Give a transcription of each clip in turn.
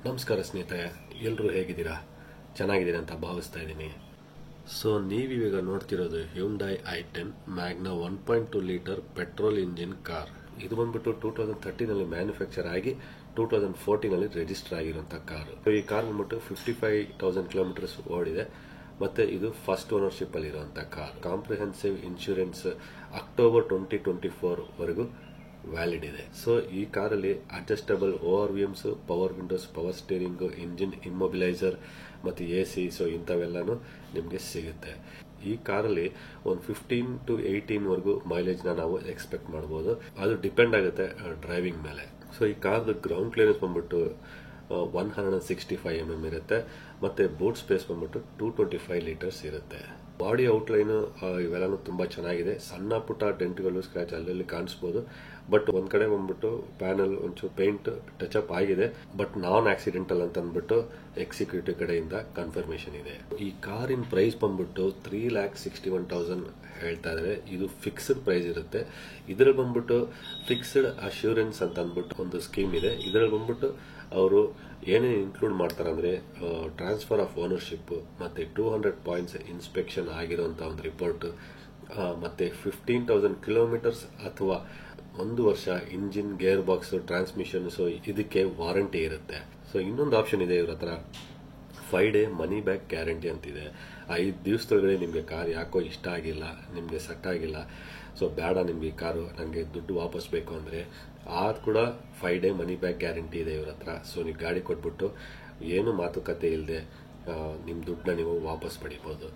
ನಮಸ್ಕಾರ ಸ್ನೇಹಿತರೆ, ಎಲ್ಲರೂ ಹೇಗಿದ್ದೀರಾ? ಚೆನ್ನಾಗಿದ್ದೀರಾ ಅಂತ ಭಾವಿಸ್ತಾ ಇದ್ದೀನಿ. ಸೊ ನೀವೀಗ ನೋಡ್ತಿರೋದು Hyundai i10 Magna 1.2 litre petrol engine car. ಇದು ಬಂದ್ಬಿಟ್ಟು 2013 ಮ್ಯಾನುಫ್ಯಾಕ್ಚರ್ ಆಗಿ 2014 ರಿಜಿಸ್ಟರ್ ಆಗಿರುವಂತಹ ಕಾರ್. ಈ ಕಾರ್ ಬಂದ್ಬಿಟ್ಟು 55,000 ಕಿಲೋಮೀಟರ್ಸ್ ಓಡಿದೆ. ಮತ್ತೆ ಇದು ಫಸ್ಟ್ ಓನರ್ಶಿಪ್ ಅಲ್ಲಿ ಇರುವಂತಹ ಕಾರ್. ಕಾಂಪ್ರಿಹೆನ್ಸಿವ್ ಇನ್ಶೂರೆನ್ಸ್ ಅಕ್ಟೋಬರ್ 2024 ವರೆಗೂ ವ್ಯಾಲಿಡ್ ಇದೆ. ಸೊ ಈ ಕಾರಲ್ಲಿ adjustable ORVMs, power windows, power steering, engine immobiliser ಮತ್ತೆ AC ಸೊ ಇಂಥವೆಲ್ಲಾನು ನಿಮಗೆ ಸಿಗುತ್ತೆ. ಈ ಕಾರಲ್ಲಿ ಒಂದು 15 to 18 ವರೆಗೂ ಮೈಲೇಜ್ ನಾವು ಎಕ್ಸ್ಪೆಕ್ಟ್ ಮಾಡಬಹುದು. ಅದು ಡಿಪೆಂಡ್ ಆಗುತ್ತೆ ಡ್ರೈವಿಂಗ್ ಮೇಲೆ. ಸೊ ಈ ಕಾರ್ದು ಗ್ರೌಂಡ್ ಕ್ಲಿಯರೆನ್ಸ್ ಬಂದ್ಬಿಟ್ಟು 165 mm ಇರುತ್ತೆ. ಮತ್ತೆ ಬೂಟ್ ಸ್ಪೇಸ್ ಬಂದ್ಬಿಟ್ಟು 225 ಲೀಟರ್ಸ್ ಇರುತ್ತೆ. ಬಾಡಿ ಔಟ್ಲೈನ್ ಇವೆಲ್ಲಾನು ತುಂಬಾ ಚೆನ್ನಾಗಿದೆ. ಸಣ್ಣ ಪುಟ್ಟ ಡೆಂಟ್ಗಳು, ಸ್ಕ್ರಾಚ್ ಅಲ್ಲಲ್ಲಿ ಕಾಣಿಸಬಹುದು. ಬಟ್ ಒಂದ್ ಕಡೆ ಬಂದ್ಬಿಟ್ಟು ಪ್ಯಾನಲ್ ಒಂಚೂರು ಪೇಂಟ್ ಟಚ್ ಅಪ್ ಆಗಿದೆ. ಬಟ್ ನಾನ್ ಆಕ್ಸಿಡೆಂಟಲ್ ಅಂತ ಅಂದ್ಬಿಟ್ಟು ಎಕ್ಸಿಕ್ಯೂಟಿವ್ ಕಡೆಯಿಂದ ಕನ್ಫರ್ಮೇಶನ್ ಇದೆ. ಈ ಕಾರಿನ ಪ್ರೈಸ್ ಬಂದ್ಬಿಟ್ಟು 3,61,000 ಹೇಳ್ತಾ ಇದ್ದಾರೆ. ಇದು ಫಿಕ್ಸ್ಡ್ ಪ್ರೈಸ್ ಇರುತ್ತೆ. ಇದರಲ್ಲಿ ಬಂದ್ಬಿಟ್ಟು ಫಿಕ್ಸ್ಡ್ ಅಶ್ಯೂರೆನ್ಸ್ ಅಂತ ಅಂದ್ಬಿಟ್ಟು ಒಂದು ಸ್ಕೀಮ್ ಇದೆ. ಇದರಲ್ಲಿ ಬಂದ್ಬಿಟ್ಟು ಅವರು ಏನೇನು ಇನ್ಕ್ಲೂಡ್ ಮಾಡ್ತಾರೆ ಅಂದ್ರೆ ಟ್ರಾನ್ಸ್ಫರ್ ಆಫ್ ಓನರ್ಶಿಪ್, ಮತ್ತೆ 200 ಪಾಯಿಂಟ್ಸ್ ಇನ್ಸ್ಪೆಕ್ಷನ್ ಆಗಿರುವಂತ ಒಂದು ರಿಪೋರ್ಟ್, ಮತ್ತೆ 15,000 ಕಿಲೋಮೀಟರ್ಸ್ ಅಥವಾ 1 ವರ್ಷ engine, gear box, transmission. So ಇದಕ್ಕೆ ವಾರಂಟಿ ಇರುತ್ತೆ. ಸೊ ಇನ್ನೊಂದು ಆಪ್ಷನ್ ಇದೆ ಇವ್ರ ಹತ್ರ, 5 ಡೇ ಮನಿ ಬ್ಯಾಕ್ ಗ್ಯಾರಂಟಿ ಅಂತಿದೆ. 5 ದಿವಸದೊಳಗಡೆ ನಿಮ್ಗೆ ಕಾರ್ ಯಾಕೋ ಇಷ್ಟ ಆಗಿಲ್ಲ, ನಿಮ್ಗೆ ಸೆಟ್ ಆಗಿಲ್ಲ, ಸೊ ಬೇಡ ನಿಮ್ಗೆ ಈ ಕಾರು, ನನಗೆ ದುಡ್ಡು ವಾಪಸ್ ಬೇಕು ಅಂದ್ರೆ ಆದ್ ಕೂಡ 5 ಡೇ ಮನಿ ಬ್ಯಾಕ್ ಗ್ಯಾರಂಟಿ ಇದೆ ಇವ್ರ ಹತ್ರ. ಸೊ ನೀವು ಗಾಡಿ ಕೊಟ್ಬಿಟ್ಟು ಏನು ಮಾತುಕತೆ ಇಲ್ಲದೆ ನಿಮ್ ದುಡ್ಡನ್ನ ನೀವು ವಾಪಸ್ ಪಡಿಬಹುದು.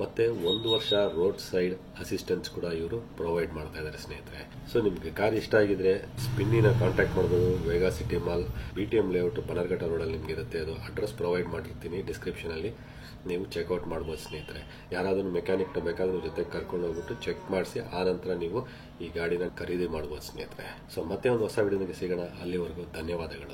ಮತ್ತೆ 1 ವರ್ಷ ರೋಡ್ ಸೈಡ್ ಅಸಿಸ್ಟೆನ್ಸ್ ಕೂಡ ಇವರು ಪ್ರೊವೈಡ್ ಮಾಡ್ತಾ ಇದ್ದಾರೆ ಸ್ನೇಹಿತರೆ. ಸೊ ನಿಮ್ಗೆ ಕಾರ್ ಇಷ್ಟ ಆಗಿದ್ರೆ ಸ್ಪಿನ್ನಿನ ಕಾಂಟ್ಯಾಕ್ಟ್ ಮಾಡಬಹುದು. Vega city mall, BTM layout, Bannerghatta road ಅಲ್ಲಿ ನಿಮ್ಗೆ ಇರುತ್ತೆ. ಅದು ಅಡ್ರೆಸ್ ಪ್ರೊವೈಡ್ ಮಾಡಿರ್ತೀನಿ ಡಿಸ್ಕ್ರಿಪ್ಷನ್ ಅಲ್ಲಿ, ನೀವು ಚೆಕ್ಔಟ್ ಮಾಡಬಹುದು ಸ್ನೇಹಿತರೆ. ಯಾರಾದ್ರೂ ಮೆಕ್ಯಾನಿಕ್ ಬೇಕಾದ್ರೆ ಜೊತೆ ಕರ್ಕೊಂಡು ಹೋಗ್ಬಿಟ್ಟು ಚೆಕ್ ಮಾಡಿಸಿ ಆ ನಂತರ ನೀವು ಈ ಗಾಡಿನ ಖರೀದಿ ಮಾಡಬಹುದು ಸ್ನೇಹಿತರೆ. ಸೊ ಮತ್ತೆ ಒಂದು ಹೊಸ ವಿಡಿಯೋಗೆ ಸಿಗೋಣ. ಅಲ್ಲಿವರೆಗೂ ಧನ್ಯವಾದಗಳು.